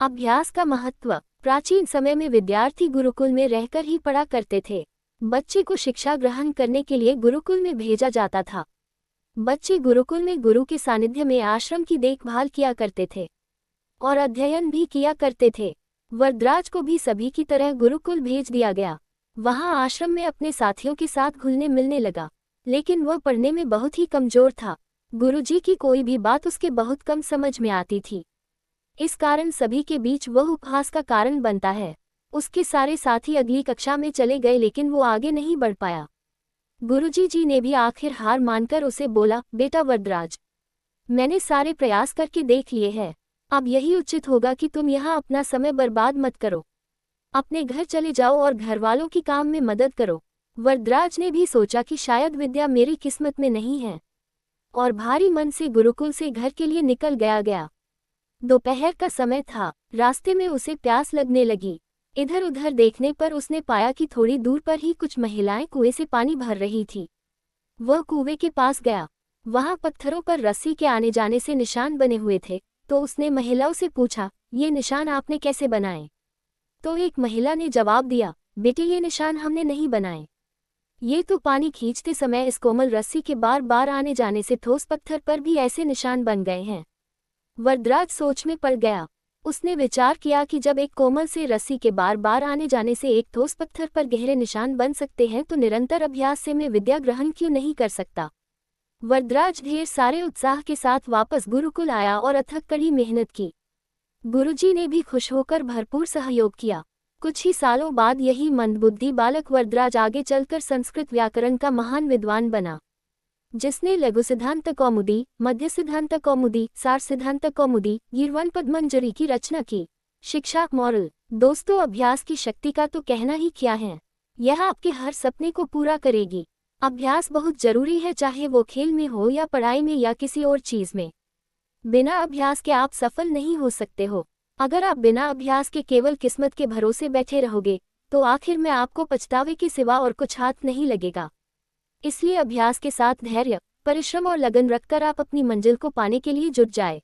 अभ्यास का महत्व। प्राचीन समय में विद्यार्थी गुरुकुल में रहकर ही पढ़ा करते थे। बच्चे को शिक्षा ग्रहण करने के लिए गुरुकुल में भेजा जाता था। बच्चे गुरुकुल में गुरु के सानिध्य में आश्रम की देखभाल किया करते थे और अध्ययन भी किया करते थे। वरदराज को भी सभी की तरह गुरुकुल भेज दिया गया। वहां आश्रम में अपने साथियों के साथ घुलने मिलने लगा, लेकिन वह पढ़ने में बहुत ही कमजोर था। गुरुजी की कोई भी बात उसके बहुत कम समझ में आती थी। इस कारण सभी के बीच वह उपहास का कारण बनता है। उसके सारे साथी अगली कक्षा में चले गए, लेकिन वो आगे नहीं बढ़ पाया। गुरुजी जी ने भी आखिर हार मानकर उसे बोला, बेटा वरदराज, मैंने सारे प्रयास करके देख लिए हैं। अब यही उचित होगा कि तुम यहाँ अपना समय बर्बाद मत करो। अपने घर चले जाओ और घरवालों की काम में मदद करो। वरदराज ने भी सोचा कि शायद विद्या मेरी किस्मत में नहीं है, और भारी मन से गुरुकुल से घर के लिए निकल गया। दोपहर का समय था। रास्ते में उसे प्यास लगने लगी। इधर उधर देखने पर उसने पाया कि थोड़ी दूर पर ही कुछ महिलाएं कुएं से पानी भर रही थी। वह कुएं के पास गया। वहां पत्थरों पर रस्सी के आने जाने से निशान बने हुए थे। तो उसने महिलाओं से पूछा, ये निशान आपने कैसे बनाए? तो एक महिला ने जवाब दिया, बेटे ये निशान हमने नहीं बनाए। ये तो पानी खींचते समय इस कोमल रस्सी के बार बार आने जाने से ठोस पत्थर पर भी ऐसे निशान बन गए हैं। वरदराज सोच में पड़ गया। उसने विचार किया कि जब एक कोमल से रस्सी के बार बार आने जाने से एक ठोस पत्थर पर गहरे निशान बन सकते हैं, तो निरंतर अभ्यास से मैं विद्या ग्रहण क्यों नहीं कर सकता। वरदराज ढेर सारे उत्साह के साथ वापस गुरुकुल आया और अथक कड़ी मेहनत की। गुरुजी ने भी खुश होकर भरपूर सहयोग किया। कुछ ही सालों बाद यही मंदबुद्धि बालक वरदराज आगे चलकर संस्कृत व्याकरण का महान विद्वान बना, जिसने लघु सिद्धांत कौमुदी, मध्य सिद्धांत कौमुदी, सार सिद्धांत कौमुदी, गीर्वाण पद्मंजरी की रचना की। शिक्षा मॉरल। दोस्तों, अभ्यास की शक्ति का तो कहना ही क्या है। यह आपके हर सपने को पूरा करेगी। अभ्यास बहुत जरूरी है, चाहे वो खेल में हो या पढ़ाई में या किसी और चीज में। बिना अभ्यास के आप सफल नहीं हो सकते हो। अगर आप बिना अभ्यास के केवल किस्मत के भरोसे बैठे रहोगे, तो आखिर में आपको पछतावे के सिवा और कुछ हाथ नहीं लगेगा। इसलिए अभ्यास के साथ धैर्य, परिश्रम और लगन रखकर आप अपनी मंजिल को पाने के लिए जुट जाए।